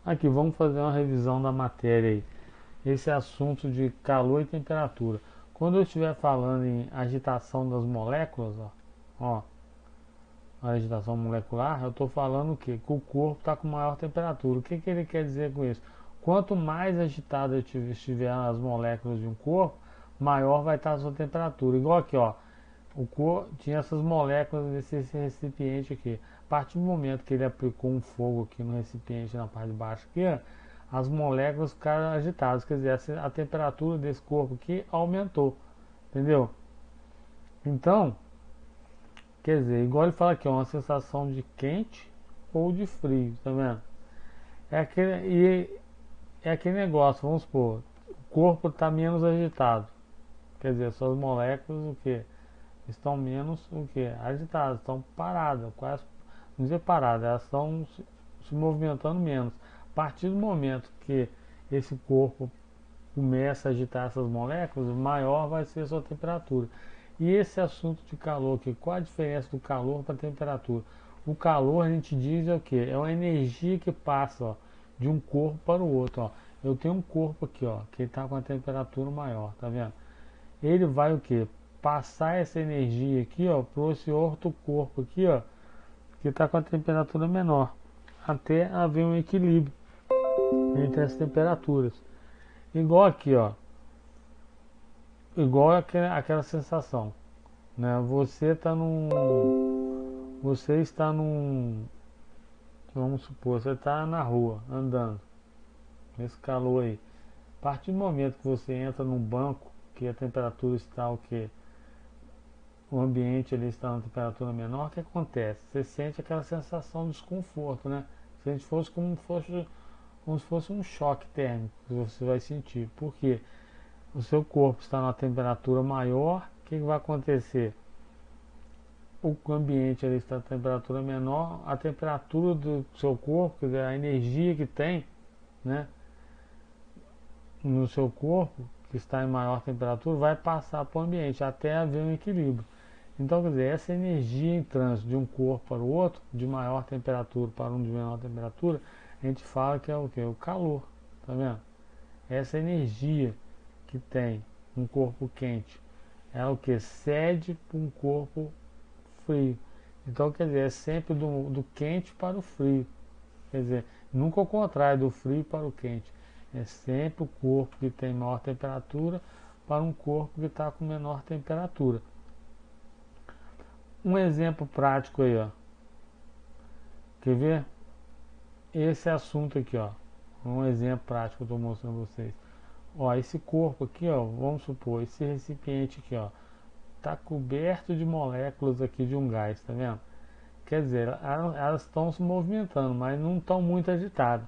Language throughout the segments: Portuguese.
Aqui, vamos fazer uma revisão da matéria aí. Esse assunto de calor e temperatura. Quando eu estiver falando em agitação das moléculas, ó, a agitação molecular, eu estou falando o quê? Que o corpo está com maior temperatura. O que, que ele quer dizer com isso? Quanto mais agitada estiver as moléculas de um corpo, maior vai estar a sua temperatura. Igual aqui, ó, o corpo tinha essas moléculas nesse recipiente aqui. A partir do momento que ele aplicou um fogo aqui no recipiente na parte de baixo aqui, ó, as moléculas ficaram agitadas, quer dizer, a temperatura desse corpo aqui aumentou, entendeu? Então, quer dizer, igual ele fala aqui, é uma sensação de quente ou de frio, tá vendo? É aquele negócio, vamos supor, o corpo está menos agitado, quer dizer, suas moléculas o que? Estão menos o que? Agitadas, estão paradas, quase, não dizer paradas, elas estão se movimentando menos. A partir do momento que esse corpo começa a agitar essas moléculas, maior vai ser a sua temperatura. E esse assunto de calor aqui, qual a diferença do calor para a temperatura? O calor a gente diz é o que? É uma energia que passa, ó, de um corpo para o outro. Ó. Eu tenho um corpo aqui, ó, que está com a temperatura maior, tá vendo? Ele vai o que? Passar essa energia aqui, ó, para esse outro corpo aqui, ó, que está com a temperatura menor, até haver um equilíbrio entre as temperaturas. Igual aqui, ó, igual aquela sensação, né? Você está num, vamos supor, você está na rua andando, nesse calor aí. A partir do momento que você entra num banco, que a temperatura está o que? O ambiente ali está na temperatura menor, o que acontece? Você sente aquela sensação de desconforto, né? Se a gente fosse como se fosse um choque térmico que você vai sentir. Por quê? O seu corpo está na temperatura maior, o que vai acontecer? O ambiente ali está a temperatura menor, a temperatura do seu corpo, quer dizer, a energia que tem, né, no seu corpo, que está em maior temperatura, vai passar para o ambiente até haver um equilíbrio. Então, quer dizer, essa energia em trânsito de um corpo para o outro, de maior temperatura para um de menor temperatura, a gente fala que é o que? O calor, tá vendo? Essa energia que tem um corpo quente, é o que? Cede para um corpo frio. Então, quer dizer, é sempre do quente para o frio. Quer dizer, nunca ao contrário, do frio para o quente. É sempre o corpo que tem maior temperatura para um corpo que está com menor temperatura. Um exemplo prático aí, ó. Quer ver? Esse assunto aqui, ó. Um exemplo prático que eu estou mostrando a vocês. Ó, esse corpo aqui, ó, vamos supor, esse recipiente aqui, ó, está coberto de moléculas aqui de um gás, tá vendo? Quer dizer, elas estão se movimentando, mas não estão muito agitadas.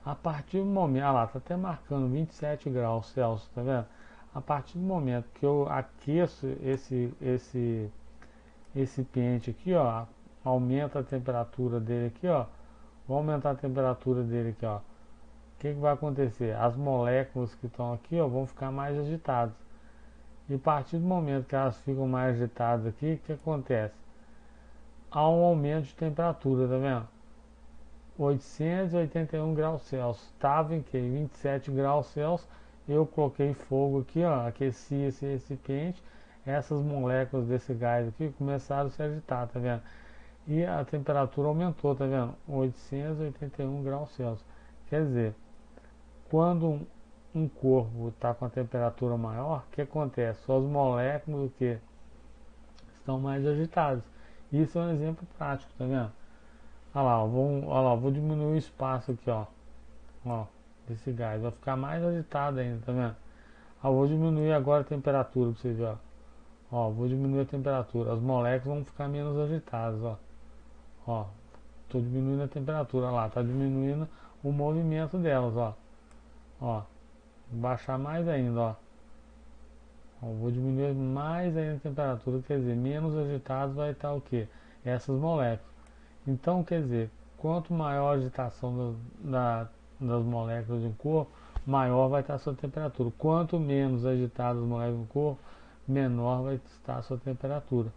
A partir do momento, ah lá, está até marcando 27 graus Celsius, tá vendo? A partir do momento que eu aqueço esse recipiente aqui, ó, aumenta a temperatura dele aqui, ó, vou aumentar a temperatura dele aqui, ó. O que, que vai acontecer? As moléculas que estão aqui, ó, vão ficar mais agitadas. E a partir do momento que elas ficam mais agitadas aqui, o que acontece? Há um aumento de temperatura, tá vendo? 881 graus Celsius. Estava em que? 27 graus Celsius. Eu coloquei fogo aqui, ó, aqueci esse recipiente. Essas moléculas desse gás aqui começaram a se agitar, tá vendo? E a temperatura aumentou, tá vendo? 881 graus Celsius. Quer dizer, quando um corpo está com a temperatura maior, o que acontece? Suas moléculas que estão mais agitadas. Isso é um exemplo prático, tá vendo? Olha lá, vou diminuir o espaço aqui, ó, desse gás, vai ficar mais agitado ainda, tá vendo? Vou diminuir agora a temperatura pra você ver, vou diminuir a temperatura, as moléculas vão ficar menos agitadas, tô diminuindo a temperatura, olha lá, tá diminuindo o movimento delas, ó, baixar mais ainda, vou diminuir mais ainda a temperatura, quer dizer, menos agitados vai estar o que? Essas moléculas. Então, quer dizer, quanto maior a agitação das moléculas de um corpo, maior vai estar a sua temperatura. Quanto menos agitadas as moléculas do corpo, menor vai estar a sua temperatura.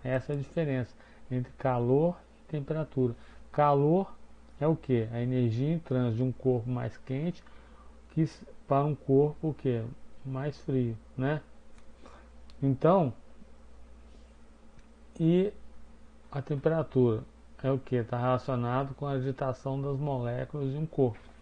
Essa é a diferença entre calor e temperatura. Calor é o que? A energia em trânsito de um corpo mais quente para um corpo que mais frio, né? Então, e a temperatura é o que? Está relacionado com a agitação das moléculas de um corpo.